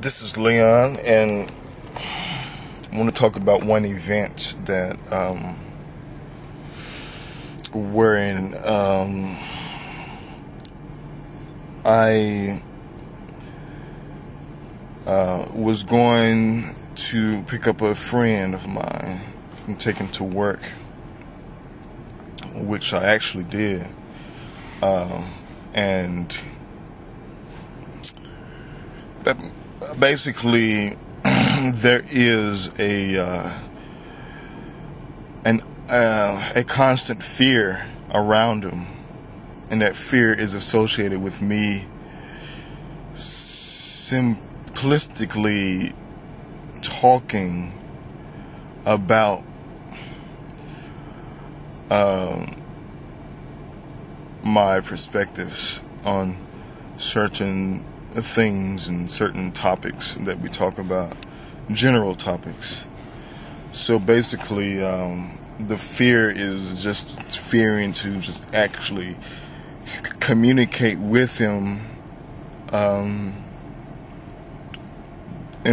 This is Leon, and I want to talk about one event that wherein I was going to pick up a friend of mine and take him to work, which I actually did, and that basically there is a constant fear around him, and that fear is associated with me simplistically talking about my perspectives on certain things and certain topics that we talk about, general topics. So basically, the fear is just fearing to just actually communicate with him, and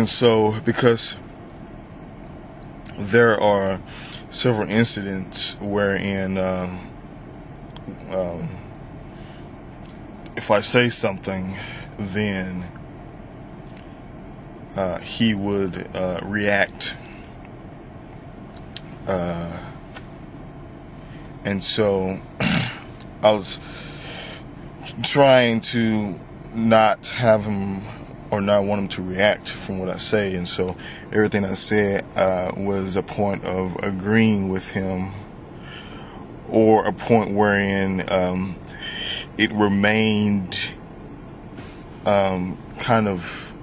so because there are several incidents wherein if I say something, then he would react, and so I was trying to not have him or not want him to react from what I say, and so everything I said was a point of agreeing with him, or a point wherein it remained kind of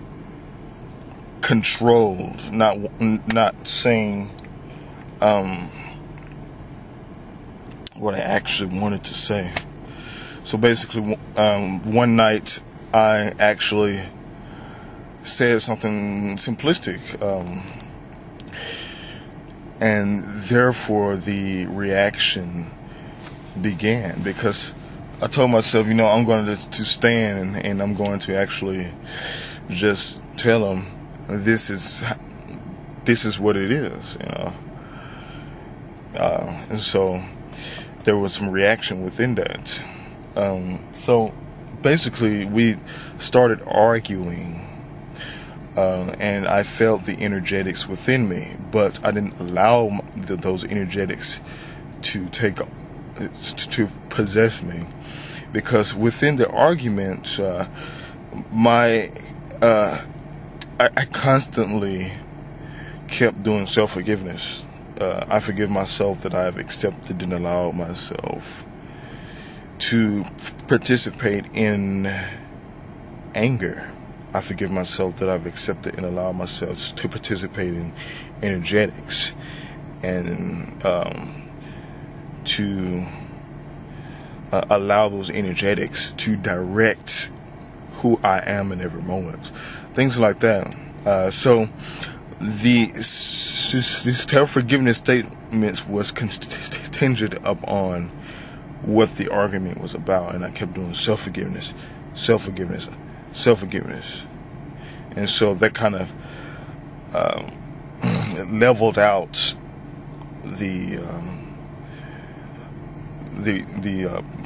controlled, not saying what I actually wanted to say. So basically, one night I actually said something simplistic, and therefore the reaction began, because I told myself, I'm going to stand and I'm going to actually just tell him this is what it is, and so there was some reaction within that. So basically, we started arguing, and I felt the energetics within me, but I didn't allow those energetics to possess me, because within the argument, I constantly kept doing self-forgiveness. I forgive myself that I have accepted and allowed myself to participate in anger. I forgive myself that I've accepted and allowed myself to participate in energetics, and to allow those energetics to direct who I am in every moment. Things like that. So these self-forgiveness statements was contingent upon what the argument was about, and I kept doing self-forgiveness, self-forgiveness, self-forgiveness, and so that kind of leveled out the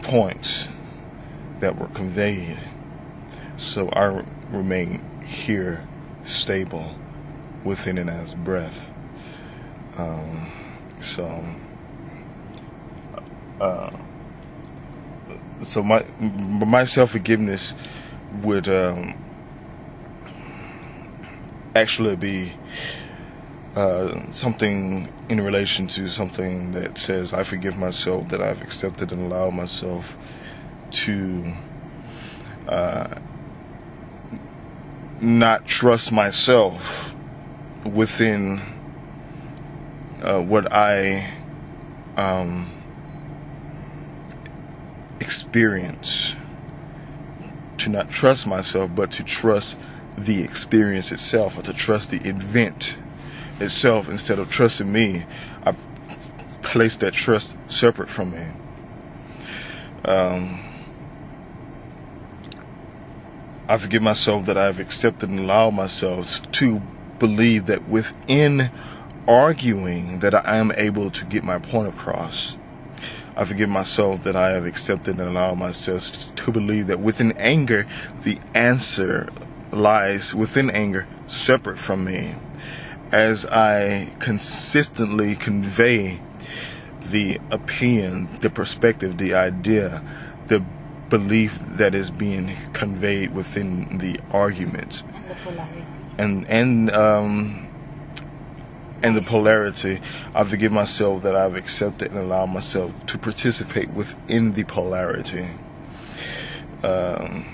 points that were conveyed. So I remain here, stable within and as breath. So my self-forgiveness would actually be something in relation to something that says, I forgive myself that I've accepted and allowed myself to not trust myself within what I experience. To not trust myself, but to trust the experience itself, or to trust the event itself instead of trusting me. I place that trust separate from me. I forgive myself that I've accepted and allowed myself to believe that within arguing that I am able to get my point across. I forgive myself that I have accepted and allowed myself to believe that within anger, the answer lies within anger, separate from me. As I consistently convey the opinion, the perspective, the idea, the belief that is being conveyed within the argument, and the polarity, I forgive myself that I've accepted and allowed myself to participate within the polarity. I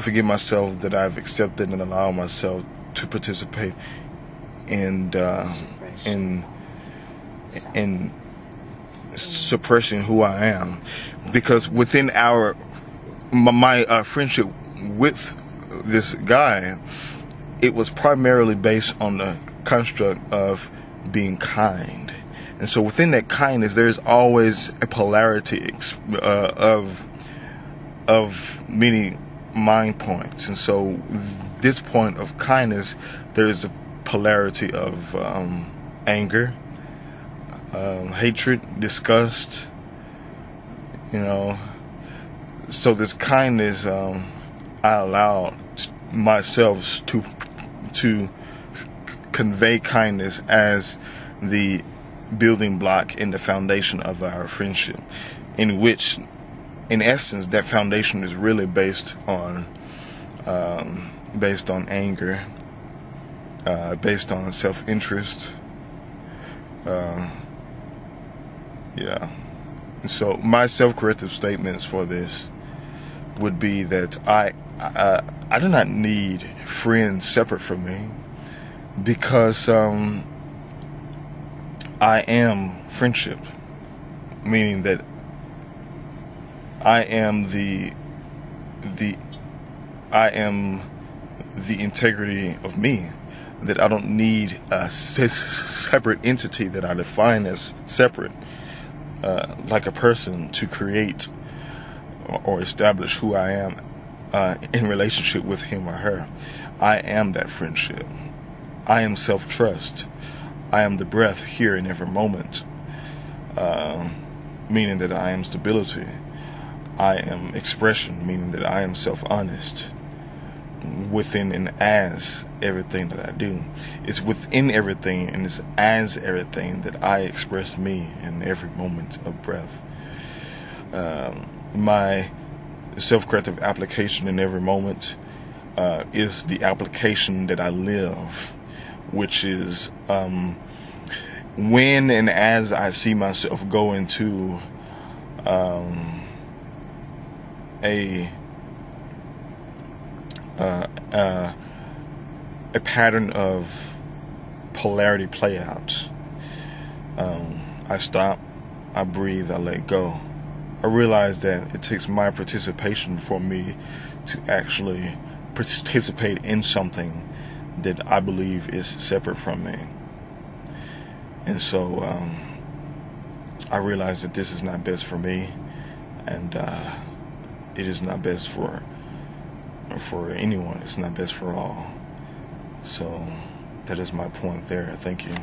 forgive myself that I've accepted and allowed myself to participate in suppressing who I am, because within my friendship with this guy, it was primarily based on the construct of being kind. And so within that kindness, there's always a polarity of many mind points. And so this point of kindness, there's a polarity of anger, hatred, disgust, So this kindness, I allow myself to convey kindness as the building block and the foundation of our friendship, in which, in essence, that foundation is really based on anger, based on self-interest. And so my self-corrective statements for this would be that I do not need friends separate from me, because I am friendship, meaning that I am the integrity of me, that I don't need a separate entity that I define as separate, like a person, to create or establish who I am in relationship with him or her. I am that friendship. I am self-trust. I am the breath here in every moment, meaning that I am stability. I am expression, meaning that I am self-honest within and as everything that I do. It's within everything and it's as everything that I express me in every moment of breath. My self-corrective application in every moment is the application that I live, which is when and as I see myself go into a pattern of polarity playouts, I stop, I breathe, I let go. I realize that it takes my participation for me to actually participate in something that I believe is separate from me. And so I realize that this is not best for me, and it is not best for anyone. It's not best for all. So that is my point there. Thank you.